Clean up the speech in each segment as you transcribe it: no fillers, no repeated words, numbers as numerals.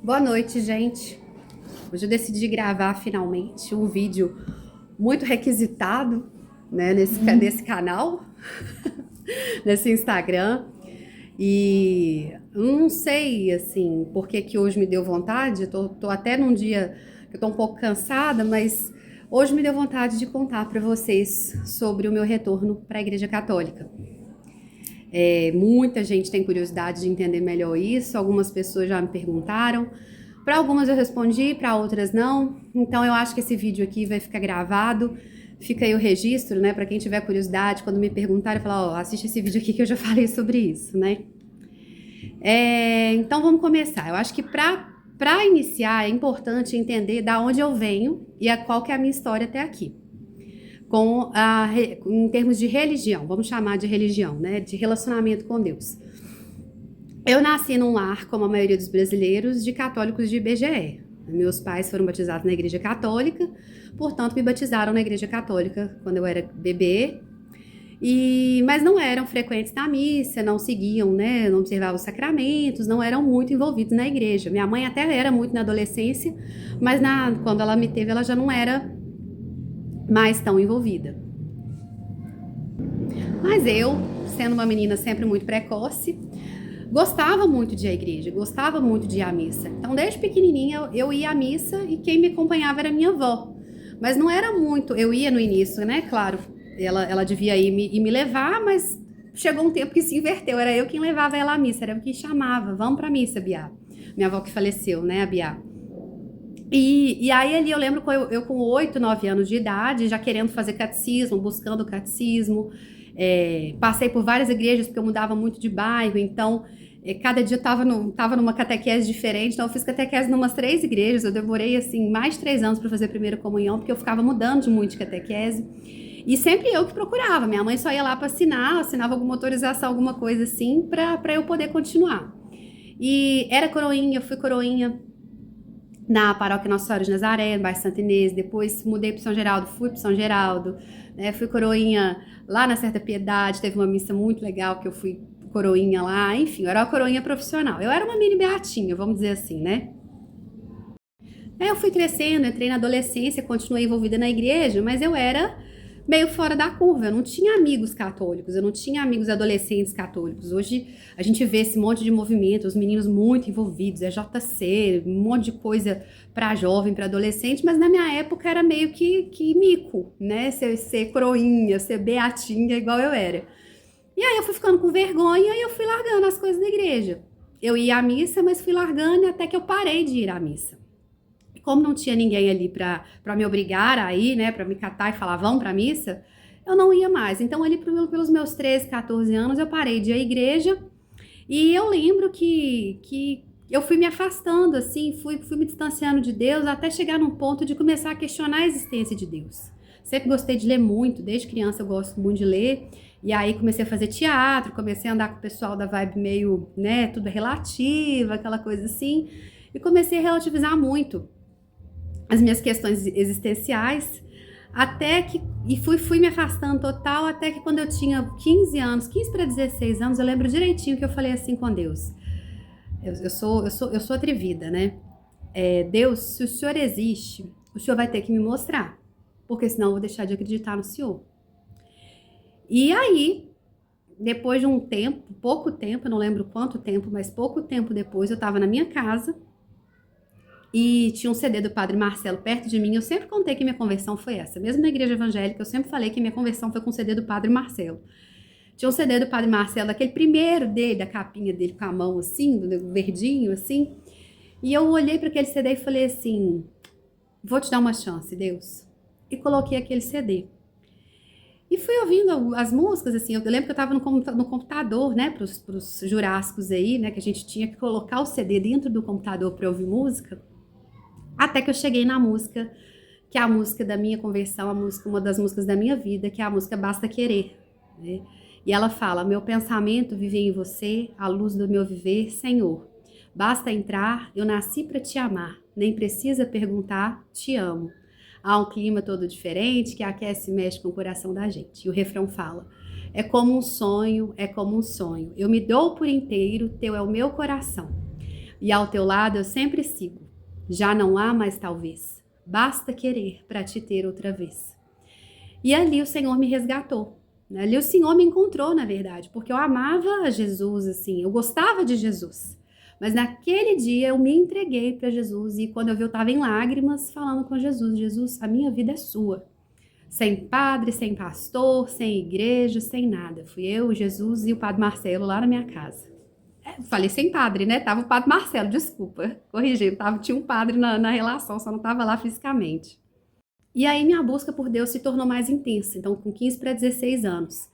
Boa noite, gente. Hoje eu decidi gravar finalmente um vídeo muito requisitado, né, nesse canal, nesse Instagram. E não sei, assim, por que que hoje me deu vontade. Tô até num dia que eu tô um pouco cansada, mas hoje me deu vontade de contar para vocês sobre o meu retorno para a Igreja Católica. Muita gente tem curiosidade de entender melhor isso, algumas pessoas já me perguntaram. Para algumas eu respondi, para outras não. Então eu acho que esse vídeo aqui vai ficar gravado. Fica aí o registro, né? Para quem tiver curiosidade, quando me perguntarem, falar, ó, assiste esse vídeo aqui que eu já falei sobre isso, né? Então vamos começar. Eu acho que para iniciar é importante entender da onde eu venho e qual que é a minha história até aqui. Em termos de religião, vamos chamar de religião, né? De relacionamento com Deus. Eu nasci num lar, como a maioria dos brasileiros, de católicos de IBGE. Meus pais foram batizados na Igreja Católica, portanto me batizaram na Igreja Católica quando eu era bebê. Mas não eram frequentes na missa, não seguiam, né? Não observavam os sacramentos, não eram muito envolvidos na igreja. Minha mãe até era muito na adolescência, mas quando ela me teve, ela já não era mais tão envolvida. Mas eu, sendo uma menina sempre muito precoce, gostava muito de ir à igreja, gostava muito de ir à missa. Então, desde pequenininha, eu ia à missa e quem me acompanhava era minha avó. Mas não era muito, eu ia no início, né? Claro, ela devia ir me levar, mas chegou um tempo que se inverteu. Era eu quem levava ela à missa, era eu que chamava. Vamos pra missa, Biá. Minha avó que faleceu, né, a Biá. E aí ali eu lembro eu com 8, 9 anos de idade, já querendo fazer catecismo, buscando o catecismo. Passei por várias igrejas porque eu mudava muito de bairro, então cada dia eu tava numa catequese diferente, então eu fiz catequese em umas 3 igrejas. Eu demorei assim mais de 3 anos para fazer a primeira comunhão, porque eu ficava mudando de muito de catequese. E sempre eu que procurava, minha mãe só ia lá para assinava alguma autorização, alguma coisa assim, para eu poder continuar. E era coroinha, eu fui coroinha na paróquia Nossa Senhora de Nazaré, no bairro Santa Inês. Depois mudei para São Geraldo, fui para São Geraldo, né? Fui coroinha lá na Certa Piedade, teve uma missa muito legal que eu fui coroinha lá. Enfim, eu era uma coroinha profissional. Eu era uma mini beatinha, vamos dizer assim, né? Aí eu fui crescendo, entrei na adolescência, continuei envolvida na igreja, mas eu era meio fora da curva. Eu não tinha amigos católicos, eu não tinha amigos adolescentes católicos. Hoje a gente vê esse monte de movimento, os meninos muito envolvidos, JC, um monte de coisa para jovem, para adolescente, mas na minha época era meio que mico, né? Ser coroinha, ser beatinha, igual eu era. E aí eu fui ficando com vergonha e eu fui largando as coisas da igreja. Eu ia à missa, mas fui largando até que eu parei de ir à missa. Como não tinha ninguém ali para me obrigar a ir, né, para me catar e falar, vão para missa, eu não ia mais. Então, ali pelos meus 13, 14 anos, eu parei de ir à igreja e eu lembro que eu fui me afastando, assim, fui me distanciando de Deus até chegar num ponto de começar a questionar a existência de Deus. Sempre gostei de ler muito, desde criança eu gosto muito de ler. E aí comecei a fazer teatro, comecei a andar com o pessoal da vibe meio, né, tudo é relativo, aquela coisa assim. E comecei a relativizar muito as minhas questões existenciais, fui me afastando total, até que quando eu tinha 15 anos, 15 para 16 anos, eu lembro direitinho que eu falei assim com Deus. Eu sou atrevida, né? Deus, se o Senhor existe, o Senhor vai ter que me mostrar, porque senão eu vou deixar de acreditar no Senhor. E aí, depois de um tempo, pouco tempo, não lembro quanto tempo, mas pouco tempo depois, eu estava na minha casa, e tinha um CD do Padre Marcelo perto de mim. Eu sempre contei que minha conversão foi essa. Mesmo na igreja evangélica, eu sempre falei que minha conversão foi com o CD do Padre Marcelo. Tinha um CD do Padre Marcelo, aquele primeiro dele, da capinha dele com a mão assim, do verdinho assim. E eu olhei para aquele CD e falei assim, vou te dar uma chance, Deus. E coloquei aquele CD. E fui ouvindo as músicas, assim, eu lembro que eu estava no computador, né, pros jurássicos aí, né, que a gente tinha que colocar o CD dentro do computador para ouvir música. Até que eu cheguei na música, que é a música da minha conversão, uma das músicas da minha vida, que é a música Basta Querer, né? E ela fala, meu pensamento vive em você, a luz do meu viver, Senhor. Basta entrar, eu nasci para te amar, nem precisa perguntar, te amo. Há um clima todo diferente que aquece e mexe com o coração da gente. E o refrão fala, é como um sonho, é como um sonho. Eu me dou por inteiro, teu é o meu coração. e ao teu lado eu sempre sigo. Já não há mais talvez, basta querer para te ter outra vez. E ali o Senhor me resgatou. Ali o Senhor me encontrou, na verdade, porque eu amava Jesus, assim, eu gostava de Jesus. Mas naquele dia eu me entreguei para Jesus e quando eu vi eu estava em lágrimas falando com Jesus, Jesus, a minha vida é sua. Sem padre, sem pastor, sem igreja, sem nada. Fui eu, Jesus e o padre Marcelo lá na minha casa. Falei sem padre, né? Tava o padre Marcelo, desculpa, corrigindo, tinha um padre na relação, só não estava lá fisicamente. E aí minha busca por Deus se tornou mais intensa, então com 15 para 16 anos.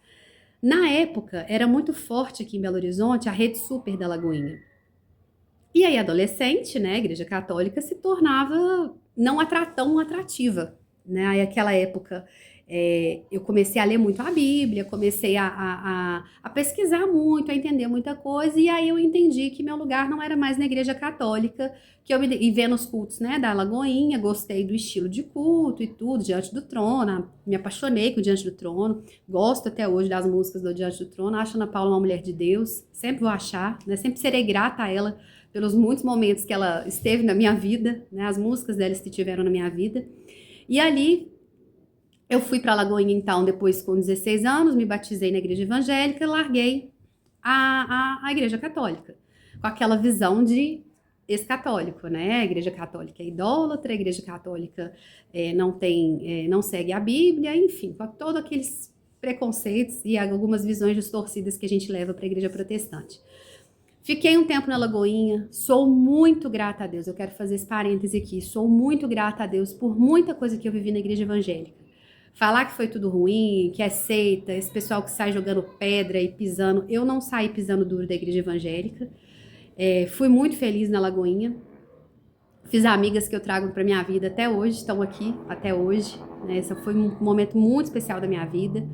Na época, era muito forte aqui em Belo Horizonte a rede super da Lagoinha. E aí, adolescente, né, a igreja católica se tornava não tão atrativa, né? Aí, naquela época, eu comecei a ler muito a Bíblia, comecei a pesquisar muito, a entender muita coisa, e aí eu entendi que meu lugar não era mais na igreja católica, e vendo os cultos, né, da Lagoinha, gostei do estilo de culto e tudo, Diante do Trono, me apaixonei com Diante do Trono, gosto até hoje das músicas do Diante do Trono, acho Ana Paula uma mulher de Deus, sempre vou achar, né, sempre serei grata a ela, pelos muitos momentos que ela esteve na minha vida, né, as músicas dela estiveram na minha vida. E ali eu fui para Lagoinha, então, depois com 16 anos, me batizei na igreja evangélica e larguei a igreja católica, com aquela visão de ex-católico, né? A igreja católica é idólatra, a igreja católica não segue a Bíblia, enfim, com todos aqueles preconceitos e algumas visões distorcidas que a gente leva para a igreja protestante. Fiquei um tempo na Lagoinha, sou muito grata a Deus, eu quero fazer esse parêntese aqui, sou muito grata a Deus por muita coisa que eu vivi na igreja evangélica. Falar que foi tudo ruim, que é seita, esse pessoal que sai jogando pedra e pisando, eu não saí pisando duro da igreja evangélica, fui muito feliz na Lagoinha, fiz amigas que eu trago para minha vida até hoje, estão aqui até hoje, né? Esse foi um momento muito especial da minha vida.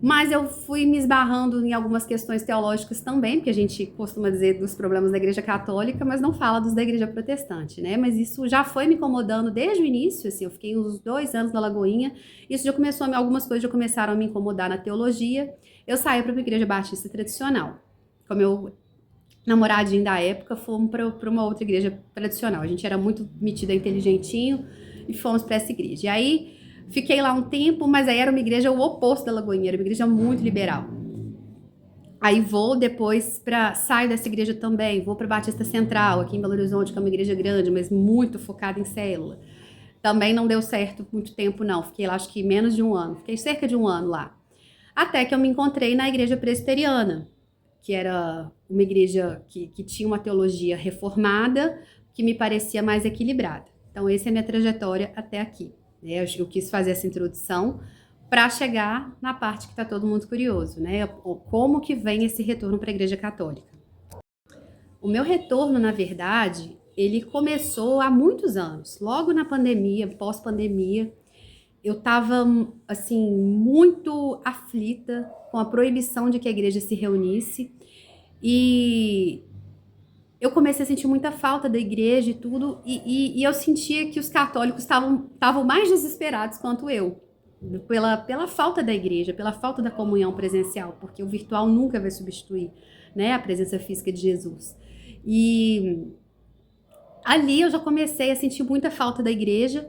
Mas eu fui me esbarrando em algumas questões teológicas também, porque a gente costuma dizer dos problemas da igreja católica, mas não fala dos da igreja protestante, né? Mas isso já foi me incomodando desde o início, assim, eu fiquei uns 2 anos na Lagoinha, isso já começou, algumas coisas já começaram a me incomodar na teologia, eu saí para uma igreja batista tradicional, com meu namoradinho da época, fomos para uma outra igreja tradicional, a gente era muito metida inteligentinho e fomos para essa igreja, e aí fiquei lá um tempo, mas aí era uma igreja o oposto da Lagoinha, era uma igreja muito liberal. Aí vou depois saio dessa igreja também, vou para Batista Central, aqui em Belo Horizonte, que é uma igreja grande, mas muito focada em célula. Também não deu certo muito tempo não, fiquei lá acho que menos de um ano, fiquei cerca de um ano lá. Até que eu me encontrei na igreja presbiteriana, que era uma igreja que tinha uma teologia reformada, que me parecia mais equilibrada. Então essa é a minha trajetória até aqui. Eu quis fazer essa introdução para chegar na parte que está todo mundo curioso, né? Como que vem esse retorno para a Igreja Católica? O meu retorno, na verdade, ele começou há muitos anos. Logo na pandemia, pós-pandemia, eu estava, assim, muito aflita com a proibição de que a igreja se reunisse e eu comecei a sentir muita falta da igreja e tudo, e eu sentia que os católicos estavam mais desesperados quanto eu, pela falta da igreja, pela falta da comunhão presencial, porque o virtual nunca vai substituir, né, a presença física de Jesus. E ali eu já comecei a sentir muita falta da igreja,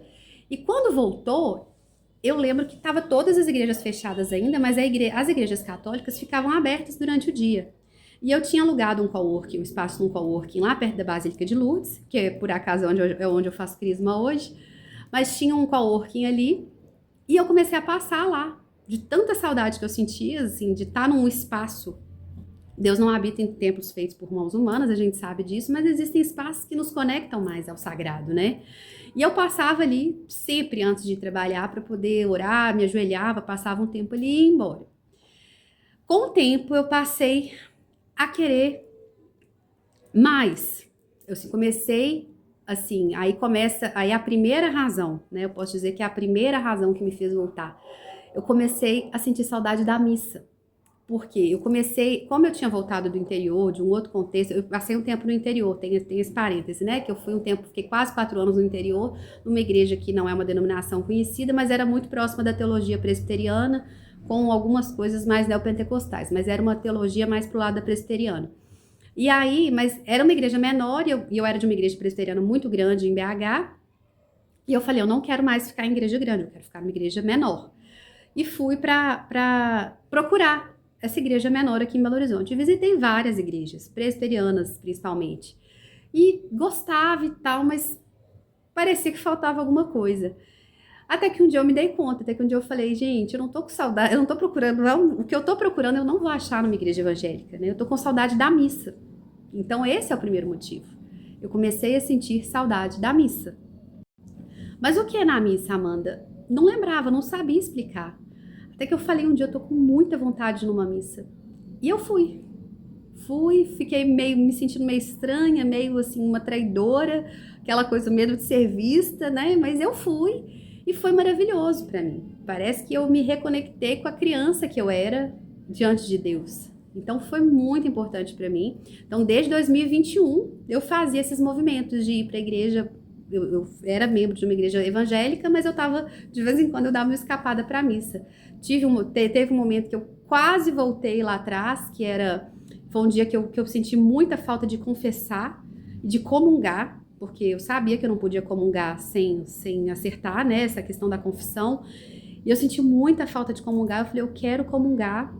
e quando voltou, eu lembro que estavam todas as igrejas fechadas ainda, mas as igrejas católicas ficavam abertas durante o dia. E eu tinha alugado um espaço num coworking lá perto da Basílica de Lourdes, que é por acaso onde eu faço crisma hoje, mas tinha um coworking ali, e eu comecei a passar lá, de tanta saudade que eu sentia, assim, de estar num espaço. Deus não habita em templos feitos por mãos humanas, a gente sabe disso, mas existem espaços que nos conectam mais ao sagrado, né? E eu passava ali sempre antes de trabalhar para poder orar, me ajoelhava, passava um tempo ali e ia embora. Com o tempo eu passei a querer mais. Eu comecei assim, aí a primeira razão, né? Eu posso dizer que é a primeira razão que me fez voltar. Eu comecei a sentir saudade da missa. Porque eu comecei, como eu tinha voltado do interior, de um outro contexto, eu passei um tempo no interior, tem esse parêntese, né? Que eu fui um tempo, fiquei quase 4 anos no interior, numa igreja que não é uma denominação conhecida, mas era muito próxima da teologia presbiteriana, com algumas coisas mais neopentecostais, mas era uma teologia mais pro lado da presbiteriana. E aí, mas era uma igreja menor e eu era de uma igreja presbiteriana muito grande em BH. E eu falei, eu não quero mais ficar em igreja grande, eu quero ficar numa igreja menor. E fui para procurar essa igreja menor aqui em Belo Horizonte. E visitei várias igrejas, presbiterianas principalmente. E gostava e tal, mas parecia que faltava alguma coisa. Até que um dia eu me dei conta, até que um dia eu falei, gente, eu não tô com saudade, eu não tô procurando, o que eu tô procurando eu não vou achar numa igreja evangélica, né? Eu tô com saudade da missa. Então esse é o primeiro motivo. Eu comecei a sentir saudade da missa. Mas o que é na missa, Amanda? Não lembrava, não sabia explicar. Até que eu falei um dia, eu tô com muita vontade de ir numa missa. E eu fui. Fui, fiquei meio, me sentindo meio estranha, meio assim, uma traidora, aquela coisa, medo de ser vista, né? Mas eu fui e foi maravilhoso para mim. Parece que eu me reconectei com a criança que eu era diante de Deus. Então foi muito importante para mim. Então desde 2021 eu fazia esses movimentos de ir para a igreja. Eu era membro de uma igreja evangélica, mas eu tava, de vez em quando, eu dava uma escapada para a missa. Teve um momento que eu quase voltei lá atrás, foi um dia que eu senti muita falta de confessar, de comungar, porque eu sabia que eu não podia comungar sem acertar, né, essa questão da confissão. E eu senti muita falta de comungar. Eu falei, eu quero comungar.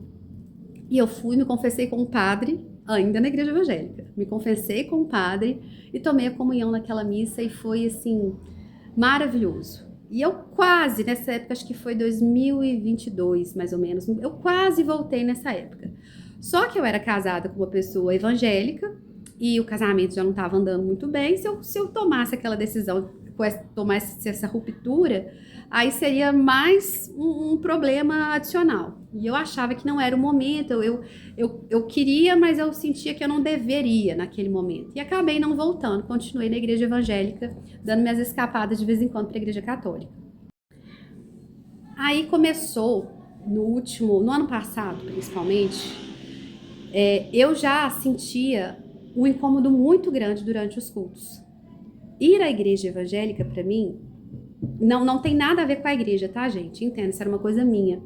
E eu fui, me confessei com um padre, ainda na igreja evangélica. Me confessei com um padre e tomei a comunhão naquela missa e foi, assim, maravilhoso. E eu quase, nessa época, acho que foi 2022, mais ou menos, eu quase voltei nessa época. Só que eu era casada com uma pessoa evangélica e o casamento já não estava andando muito bem. Se eu tomasse aquela decisão, tomasse essa ruptura, aí seria mais um problema adicional. E eu achava que não era o momento, eu queria, mas eu sentia que eu não deveria naquele momento. E acabei não voltando, continuei na igreja evangélica, dando minhas escapadas de vez em quando para a igreja católica. Aí começou, no ano passado principalmente, eu já sentia um incômodo muito grande durante os cultos. Ir à igreja evangélica, para mim, não tem nada a ver com a igreja, tá, gente? Entenda, isso era uma coisa minha.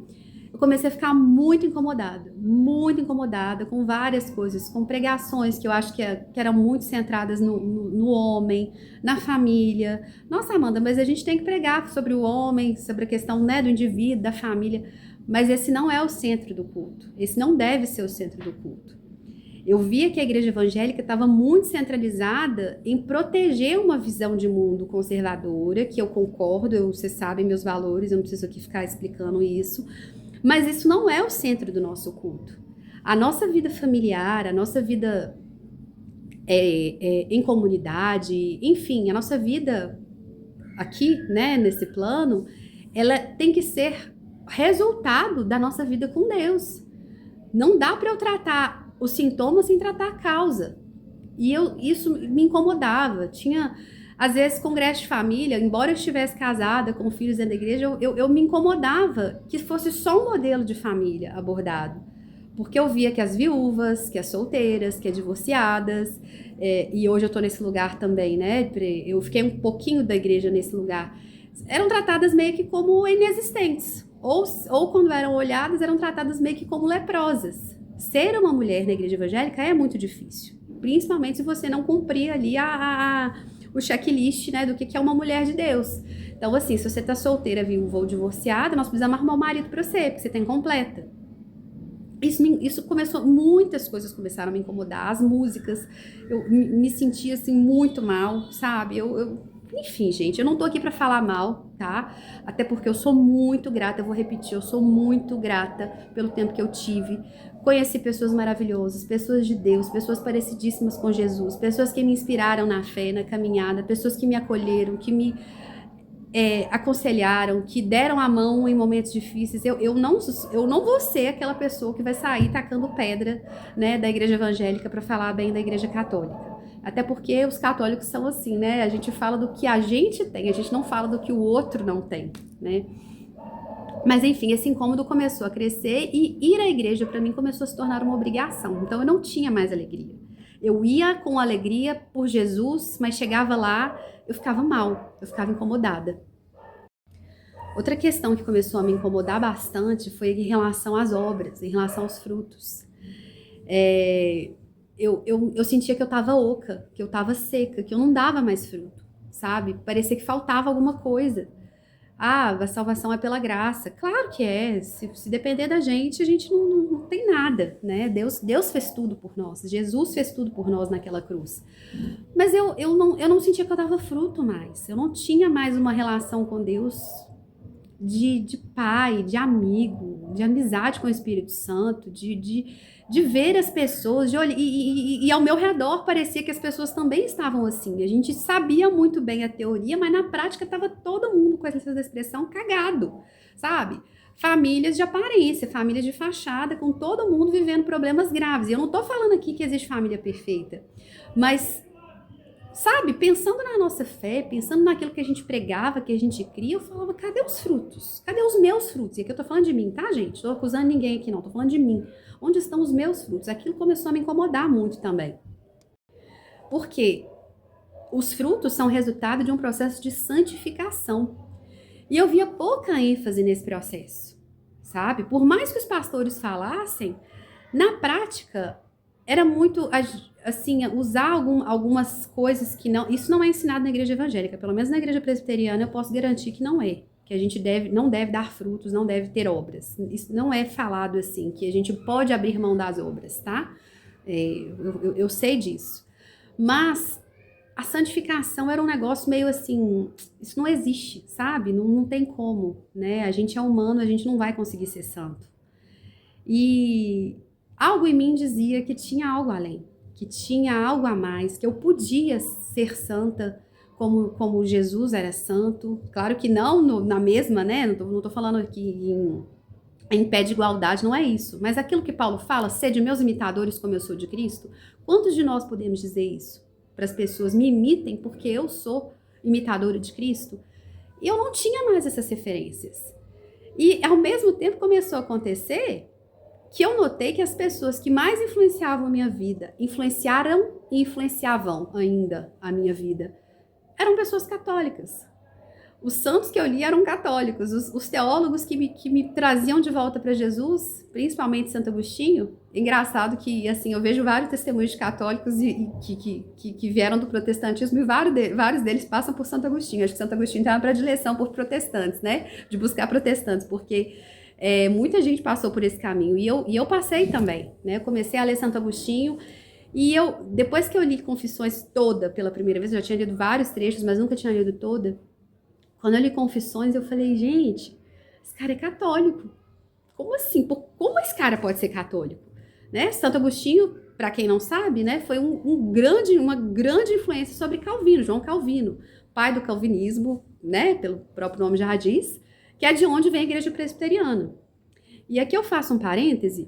Eu comecei a ficar muito incomodada com várias coisas, com pregações que eu acho que eram muito centradas no homem, na família. Nossa, Amanda, mas a gente tem que pregar sobre o homem, sobre a questão, né, do indivíduo, da família, mas esse não é o centro do culto. Esse não deve ser o centro do culto. Eu via que a igreja evangélica estava muito centralizada em proteger uma visão de mundo conservadora, que eu concordo, vocês sabem meus valores, eu não preciso aqui ficar explicando isso, mas isso não é o centro do nosso culto. A nossa vida familiar, a nossa vida em comunidade, enfim, a nossa vida aqui, né, nesse plano, ela tem que ser resultado da nossa vida com Deus. Não dá para eu tratar os sintomas sem tratar a causa. E isso me incomodava. Tinha, às vezes, congresso de família, embora eu estivesse casada com filhos dentro da igreja, eu me incomodava que fosse só um modelo de família abordado. Porque eu via que as viúvas, que as solteiras, que as divorciadas, e hoje eu tô nesse lugar também, né? Eu fiquei um pouquinho da igreja nesse lugar, eram tratadas meio que como inexistentes. Ou quando eram olhadas, eram tratadas meio que como leprosas. Ser uma mulher na igreja evangélica é muito difícil, principalmente se você não cumprir ali o checklist, né, do que é uma mulher de Deus. Então, assim, se você tá solteira, viúva ou divorciada, nós precisamos arrumar um marido para você, porque você tem completa. Isso começou, muitas coisas começaram a me incomodar, as músicas, eu me sentia assim muito mal, sabe? Enfim, gente, eu não tô aqui pra falar mal, tá? Até porque eu sou muito grata, eu vou repetir, eu sou muito grata pelo tempo que eu tive. Conheci pessoas maravilhosas, pessoas de Deus, pessoas parecidíssimas com Jesus, pessoas que me inspiraram na fé, na caminhada, pessoas que me acolheram, que me aconselharam, que deram a mão em momentos difíceis. Eu não vou ser aquela pessoa que vai sair tacando pedra, né, da igreja evangélica para falar bem da igreja católica. Até porque os católicos são assim, né? A gente fala do que a gente tem, a gente não fala do que o outro não tem, né? Mas enfim, esse incômodo começou a crescer e ir à igreja para mim começou a se tornar uma obrigação. Então eu não tinha mais alegria. Eu ia com alegria por Jesus, mas chegava lá, eu ficava mal, eu ficava incomodada. Outra questão que começou a me incomodar bastante foi em relação às obras, em relação aos frutos. eu sentia que eu tava oca, que eu tava seca, que eu não dava mais fruto, sabe? Parecia que faltava alguma coisa. Ah, a salvação é pela graça. Claro que é. Se depender da gente, a gente não tem nada, né? Deus fez tudo por nós. Jesus fez tudo por nós naquela cruz. Mas eu não sentia que eu dava fruto mais. Eu não tinha mais uma relação com Deus de pai, de amigo, de amizade com o Espírito Santo, de ver as pessoas, de olhar, e ao meu redor parecia que as pessoas também estavam assim. A gente sabia muito bem a teoria, mas na prática estava todo mundo, com essa expressão, cagado, sabe? Famílias de aparência, famílias de fachada, com todo mundo vivendo problemas graves. E eu não tô falando aqui que existe família perfeita, mas sabe, pensando na nossa fé, pensando naquilo que a gente pregava, que a gente cria, eu falava, cadê os frutos? Cadê os meus frutos? E aqui eu tô falando de mim, tá, gente? Tô acusando ninguém aqui não, tô falando de mim. Onde estão os meus frutos? Aquilo começou a me incomodar muito também. Porque os frutos são resultado de um processo de santificação. E eu via pouca ênfase nesse processo, sabe? Por mais que os pastores falassem, na prática era muito, assim, usar algumas coisas que não... Isso não é ensinado na igreja evangélica, pelo menos na igreja presbiteriana eu posso garantir que não é. Que a gente não deve dar frutos, não deve ter obras. Isso não é falado assim, que a gente pode abrir mão das obras, tá? Eu sei disso. Mas a santificação era um negócio meio assim, isso não existe, sabe? Não tem como, né? A gente é humano, a gente não vai conseguir ser santo. E algo em mim dizia que tinha algo além, que tinha algo a mais, que eu podia ser santa como Jesus era santo. Claro que não na mesma, né? Não tô falando aqui em pé de igualdade, não é isso. Mas aquilo que Paulo fala, sede meus imitadores como eu sou de Cristo, quantos de nós podemos dizer isso? Para as pessoas me imitem porque eu sou imitadora de Cristo? E eu não tinha mais essas referências. E ao mesmo tempo começou a acontecer que eu notei que as pessoas que mais influenciavam a minha vida, influenciaram e influenciavam ainda a minha vida, eram pessoas católicas. Os santos que eu li eram católicos, os teólogos que me traziam de volta para Jesus, principalmente Santo Agostinho. Engraçado que, assim, eu vejo vários testemunhos de católicos que vieram do protestantismo e vários deles passam por Santo Agostinho. Acho que Santo Agostinho tem uma predileção por protestantes, né? De buscar protestantes, porque muita gente passou por esse caminho. E eu passei também, né? Eu comecei a ler Santo Agostinho. E depois que eu li Confissões toda pela primeira vez, eu já tinha lido vários trechos, mas nunca tinha lido toda. Quando eu li Confissões, eu falei, gente, esse cara é católico. Como assim? Como esse cara pode ser católico? Né? Santo Agostinho, para quem não sabe, né, foi uma grande influência sobre Calvino, João Calvino, pai do calvinismo, né, pelo próprio nome já diz, que é de onde vem a igreja presbiteriana. E aqui eu faço um parêntese,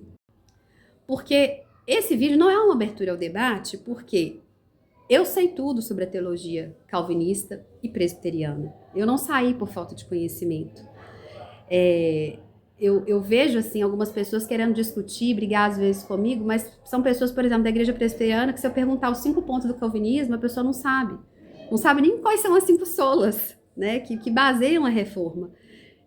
porque esse vídeo não é uma abertura ao debate, porque eu sei tudo sobre a teologia calvinista e presbiteriana. Eu não saí por falta de conhecimento. Eu vejo, assim, algumas pessoas querendo discutir, brigar às vezes comigo, mas são pessoas, por exemplo, da igreja presbiteriana, que se eu perguntar os 5 pontos do calvinismo, a pessoa não sabe. Não sabe nem quais são as 5 solas, né, que baseiam a reforma.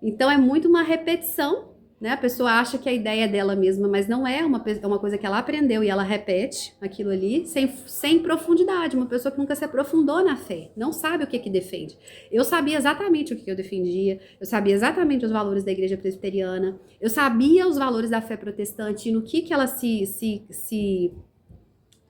Então, é muito uma repetição, né? A pessoa acha que a ideia é dela mesma, mas não é uma coisa que ela aprendeu e ela repete aquilo ali sem profundidade. Uma pessoa que nunca se aprofundou na fé, não sabe o que defende. Eu sabia exatamente o que eu defendia, eu sabia exatamente os valores da igreja presbiteriana, eu sabia os valores da fé protestante e no que ela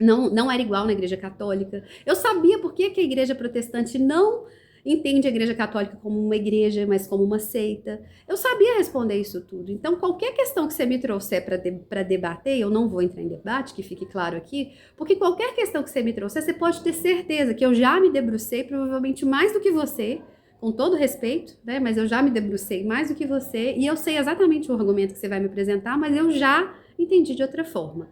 não era igual na igreja católica. Eu sabia por que a igreja protestante não entende a igreja católica como uma igreja, mas como uma seita. Eu sabia responder isso tudo. Então, qualquer questão que você me trouxer para debater, eu não vou entrar em debate, que fique claro aqui, porque qualquer questão que você me trouxer, você pode ter certeza que eu já me debrucei, provavelmente mais do que você, com todo respeito, né? Mas eu já me debrucei mais do que você, e eu sei exatamente o argumento que você vai me apresentar, mas eu já entendi de outra forma,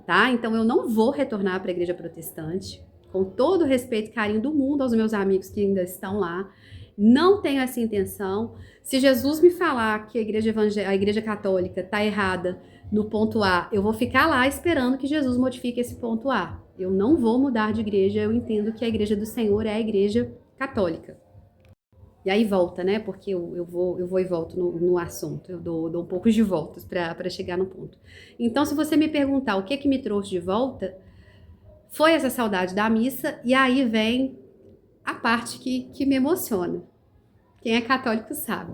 tá? Então, eu não vou retornar para a igreja protestante, com todo o respeito e carinho do mundo aos meus amigos que ainda estão lá. Não tenho essa intenção. Se Jesus me falar que a igreja católica está errada no ponto A, eu vou ficar lá esperando que Jesus modifique esse ponto A. Eu não vou mudar de igreja, eu entendo que a igreja do Senhor é a igreja católica. E aí volta, né? Porque eu vou e volto no assunto. Eu dou um pouco de voltas para chegar no ponto. Então, se você me perguntar o que me trouxe de volta, Foi essa saudade da missa, e aí vem a parte que me emociona. Quem é católico sabe.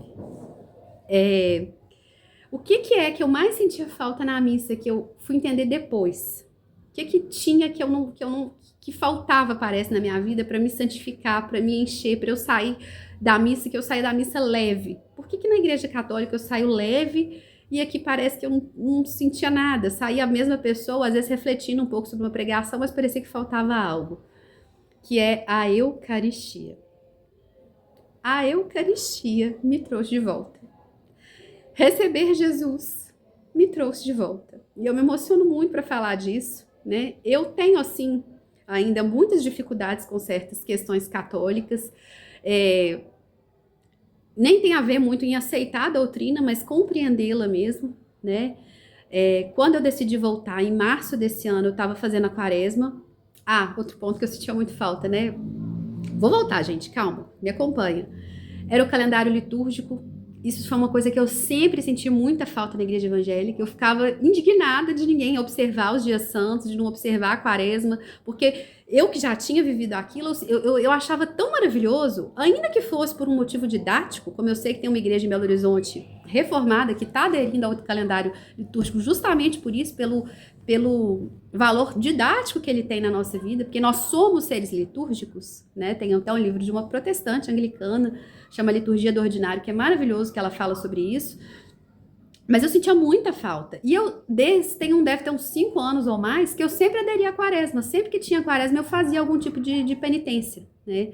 O que é que eu mais sentia falta na missa, que eu fui entender depois? O que tinha que faltava, parece, na minha vida para me santificar, para me encher, para eu sair da missa, que eu saí da missa leve? Por que na igreja católica eu saio leve e aqui parece que eu não sentia nada? Saía a mesma pessoa, às vezes refletindo um pouco sobre uma pregação, mas parecia que faltava algo, que é a Eucaristia. A Eucaristia me trouxe de volta. Receber Jesus me trouxe de volta. E eu me emociono muito para falar disso, né? Eu tenho, assim, ainda muitas dificuldades com certas questões católicas. Nem tem a ver muito em aceitar a doutrina, mas compreendê-la mesmo, né? Quando eu decidi voltar, em março desse ano, eu estava fazendo a quaresma. Outro ponto que eu sentia muito falta, né? Vou voltar, gente, calma, me acompanha. Era o calendário litúrgico. Isso foi uma coisa que eu sempre senti muita falta na igreja evangélica. Eu ficava indignada de ninguém observar os dias santos, de não observar a quaresma, porque eu que já tinha vivido aquilo, eu achava tão maravilhoso, ainda que fosse por um motivo didático, como eu sei que tem uma igreja em Belo Horizonte reformada, que está aderindo ao calendário litúrgico justamente por isso, pelo valor didático que ele tem na nossa vida, porque nós somos seres litúrgicos, né? Tem até um livro de uma protestante anglicana, chama Liturgia do Ordinário, que é maravilhoso, que ela fala sobre isso. Mas eu sentia muita falta. E eu, deve ter uns 5 anos ou mais, que eu sempre aderia à quaresma. Sempre que tinha quaresma, eu fazia algum tipo de penitência, né?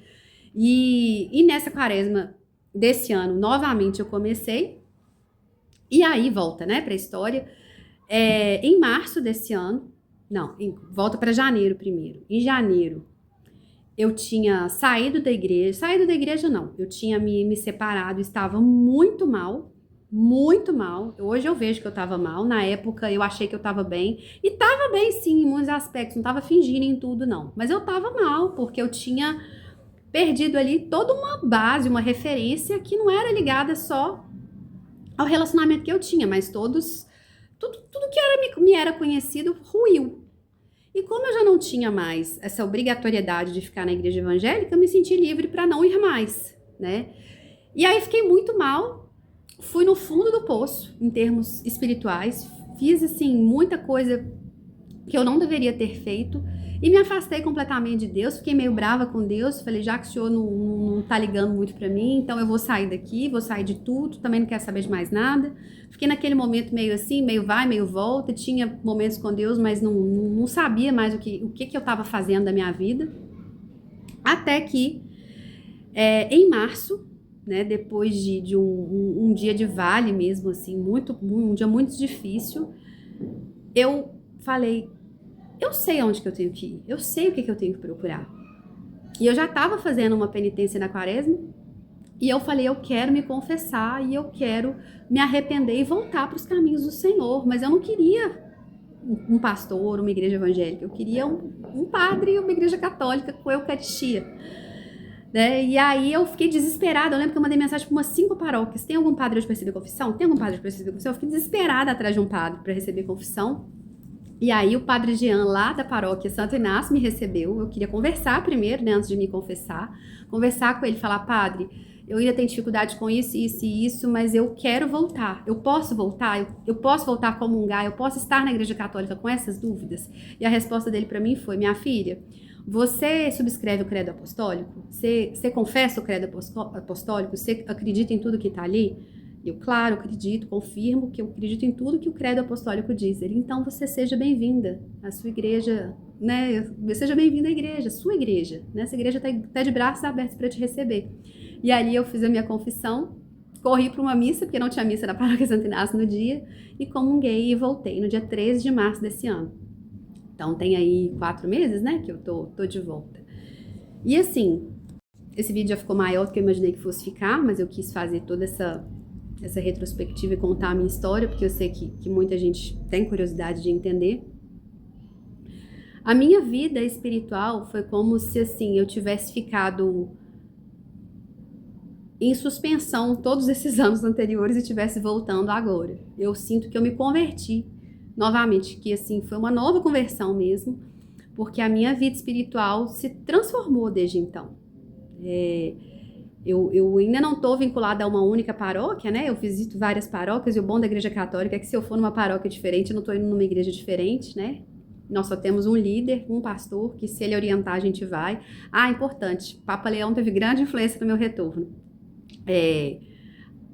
E nessa quaresma desse ano, novamente, eu comecei. E aí, volta, né, pra história. Em março desse ano, volta para janeiro primeiro. Em janeiro, eu tinha saído da igreja não, eu tinha me separado, estava muito mal, hoje eu vejo que eu estava mal, na época eu achei que eu estava bem, e estava bem sim, em muitos aspectos, não estava fingindo em tudo não, mas eu estava mal, porque eu tinha perdido ali toda uma base, uma referência que não era ligada só ao relacionamento que eu tinha, mas tudo que me era conhecido ruiu. E como eu já não tinha mais essa obrigatoriedade de ficar na igreja evangélica, eu me senti livre para não ir mais, né? E aí fiquei muito mal, fui no fundo do poço, em termos espirituais, fiz, assim, muita coisa que eu não deveria ter feito e me afastei completamente de Deus, fiquei meio brava com Deus, falei, já que o Senhor não tá ligando muito para mim, então eu vou sair daqui, vou sair de tudo, também não quero saber de mais nada. Fiquei naquele momento meio assim, meio vai, meio volta, tinha momentos com Deus, mas não sabia mais o que eu estava fazendo da minha vida. Até que, em março, né, depois de um dia de vale mesmo, assim, um dia muito difícil, eu falei, eu sei aonde que eu tenho que ir, eu sei o que eu tenho que procurar. E eu já estava fazendo uma penitência na quaresma, e eu falei, eu quero me confessar e eu quero me arrepender e voltar para os caminhos do Senhor. Mas eu não queria um pastor, uma igreja evangélica. Eu queria um padre e uma igreja católica com Eucaristia. Né? E aí eu fiquei desesperada. Eu lembro que eu mandei mensagem para umas 5 paróquias. Tem algum padre hoje para receber confissão? Tem algum padre para receber confissão? Eu fiquei desesperada atrás de um padre para receber confissão. E aí o padre Jean, lá da paróquia Santo Inácio, me recebeu. Eu queria conversar primeiro, né, antes de me confessar. Conversar com ele, falar, padre, eu ainda tenho dificuldade com isso, isso e isso, mas eu quero voltar. Eu posso voltar? Eu posso voltar a comungar? Eu posso estar na igreja católica com essas dúvidas? E a resposta dele para mim foi, minha filha, você subscreve o credo apostólico? Você confessa o credo apostólico? Você acredita em tudo que está ali? Eu, claro, acredito, confirmo que eu acredito em tudo que o credo apostólico diz. Ele, então você seja bem-vinda à sua igreja, né? Seja bem-vinda à igreja, sua igreja, né? Essa igreja está de braços abertos para te receber. E ali eu fiz a minha confissão, corri para uma missa, porque não tinha missa na paróquia Santo Inácio no dia, e comunguei e voltei no dia 13 de março desse ano. Então tem aí 4 meses, né, que eu tô de volta. E assim, esse vídeo já ficou maior do que eu imaginei que fosse ficar, mas eu quis fazer toda essa retrospectiva e contar a minha história, porque eu sei que muita gente tem curiosidade de entender. A minha vida espiritual foi como se, assim, eu tivesse ficado em suspensão todos esses anos anteriores e estivesse voltando agora. Eu sinto que eu me converti novamente, que, assim, foi uma nova conversão mesmo, porque a minha vida espiritual se transformou desde então. Eu ainda não estou vinculada a uma única paróquia, né? Eu visito várias paróquias, e o bom da Igreja Católica é que se eu for numa paróquia diferente, eu não estou indo numa igreja diferente, né? Nós só temos um líder, um pastor, que se ele orientar, a gente vai. Importante, Papa Leão teve grande influência no meu retorno.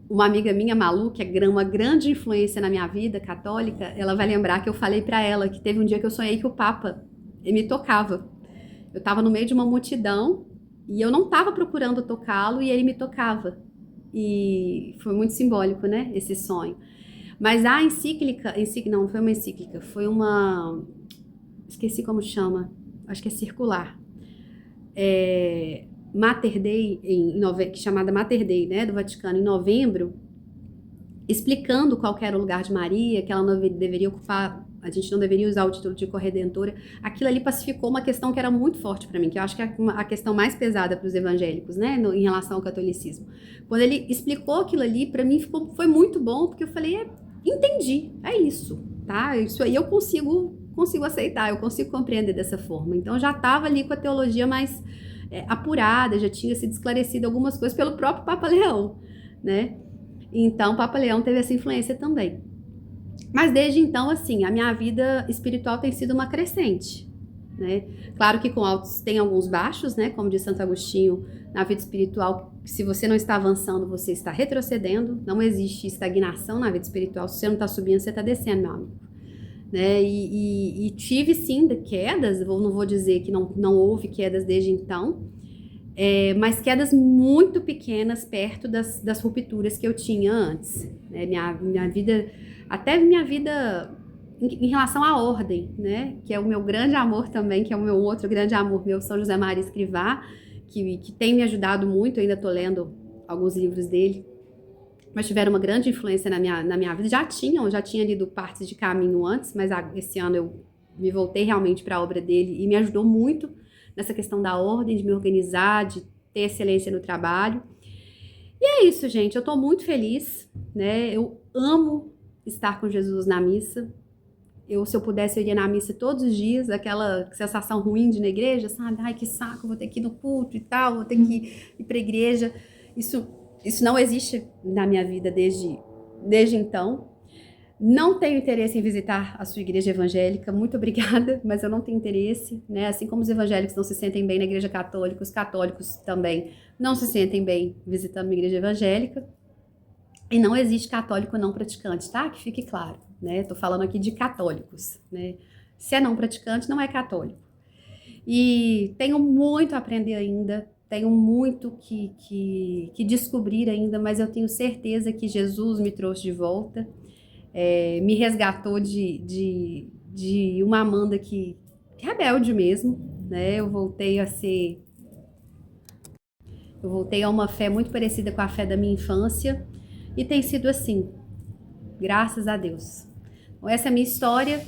Uma amiga minha, Malu, que é uma grande influência na minha vida católica, ela vai lembrar que eu falei para ela que teve um dia que eu sonhei que o Papa me tocava. Eu estava no meio de uma multidão, e eu não estava procurando tocá-lo e ele me tocava. E foi muito simbólico, né? Esse sonho. Mas a encíclica, não foi uma encíclica, foi uma... Esqueci como chama. Acho que é circular. Mater Dei, chamada Mater Dei, né? Do Vaticano, em novembro, explicando qual era o lugar de Maria, que ela não deveria ocupar... A gente não deveria usar o título de corredentora. Aquilo ali pacificou uma questão que era muito forte para mim, que eu acho que é a questão mais pesada para os evangélicos, né, em relação ao catolicismo. Quando ele explicou aquilo ali, para mim foi muito bom, porque eu falei, entendi, é isso, tá? Isso aí eu consigo aceitar, eu consigo compreender dessa forma. Então eu já estava ali com a teologia mais apurada, já tinha sido esclarecido algumas coisas pelo próprio Papa Leão, né? Então o Papa Leão teve essa influência também. Mas desde então, assim, a minha vida espiritual tem sido uma crescente, né? Claro que com altos tem alguns baixos, né? Como diz Santo Agostinho, na vida espiritual, se você não está avançando, você está retrocedendo. Não existe estagnação na vida espiritual. Se você não está subindo, você está descendo, meu amigo. Né? E tive, sim, quedas. Não vou dizer que não houve quedas desde então, mas quedas muito pequenas perto das rupturas que eu tinha antes, né? Minha vida... Até minha vida em relação à ordem, né? Que é o meu grande amor também, que é o meu outro grande amor, meu São José Maria Escrivá, que tem me ajudado muito. Eu ainda estou lendo alguns livros dele, mas tiveram uma grande influência na minha vida. Já tinha lido Partes de Caminho antes, mas esse ano eu me voltei realmente para a obra dele e me ajudou muito nessa questão da ordem, de me organizar, de ter excelência no trabalho. E é isso, gente. Eu estou muito feliz, né? Eu amo estar com Jesus na missa. Se eu pudesse, eu iria na missa todos os dias, aquela sensação ruim de ir na igreja, sabe? Ai, que saco, vou ter que ir no culto e tal, vou ter que ir para a igreja. Isso não existe na minha vida desde então. Não tenho interesse em visitar a sua igreja evangélica, muito obrigada, mas eu não tenho interesse, né? Assim como os evangélicos não se sentem bem na igreja católica, os católicos também não se sentem bem visitando uma igreja evangélica. E não existe católico não praticante, tá? Que fique claro, né? Tô falando aqui de católicos, né? Se é não praticante, não é católico. E tenho muito a aprender ainda, tenho muito que descobrir ainda, mas eu tenho certeza que Jesus me trouxe de volta, me resgatou de uma Amanda que rebelde mesmo, né? Eu voltei a uma fé muito parecida com a fé da minha infância. E tem sido assim, graças a Deus. Então, essa é a minha história.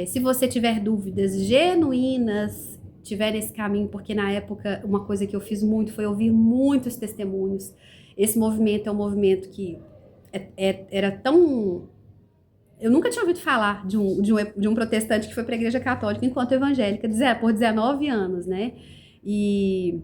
Se você tiver dúvidas genuínas, tiver esse caminho, porque na época uma coisa que eu fiz muito foi ouvir muitos testemunhos. Esse movimento é um movimento que era tão... Eu nunca tinha ouvido falar de um protestante que foi para a igreja católica enquanto evangélica, por 19 anos, né? E...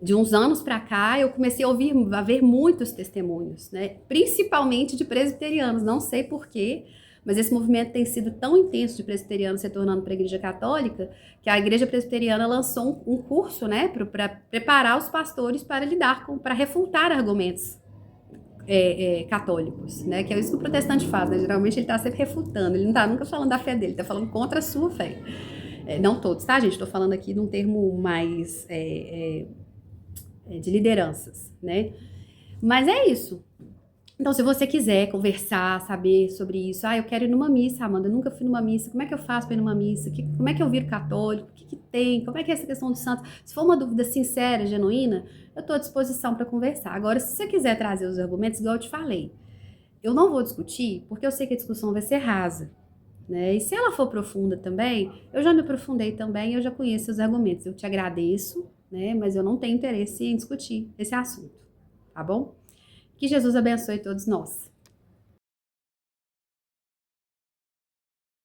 de uns anos para cá, eu comecei a ver muitos testemunhos, né? Principalmente de presbiterianos, não sei porquê, mas esse movimento tem sido tão intenso de presbiterianos se tornando para a Igreja Católica, que a Igreja Presbiteriana lançou um curso, né, para preparar os pastores para refutar argumentos católicos, né? Que é isso que o protestante faz, né? Geralmente ele está sempre refutando, ele não está nunca falando da fé dele, está falando contra a sua fé. Não todos, tá, gente? Estou falando aqui num termo mais... de lideranças, né? Mas é isso. Então, se você quiser conversar, saber sobre isso, eu quero ir numa missa, Amanda, eu nunca fui numa missa, como é que eu faço para ir numa missa? Como é que eu viro católico? O que tem? Como é que é essa questão do santo? Se for uma dúvida sincera, genuína, eu estou à disposição para conversar. Agora, se você quiser trazer os argumentos, igual eu te falei, eu não vou discutir, porque eu sei que a discussão vai ser rasa, né? E se ela for profunda também, eu já me aprofundei também, eu já conheço os argumentos. Eu te agradeço, né? Mas eu não tenho interesse em discutir esse assunto, tá bom? Que Jesus abençoe todos nós.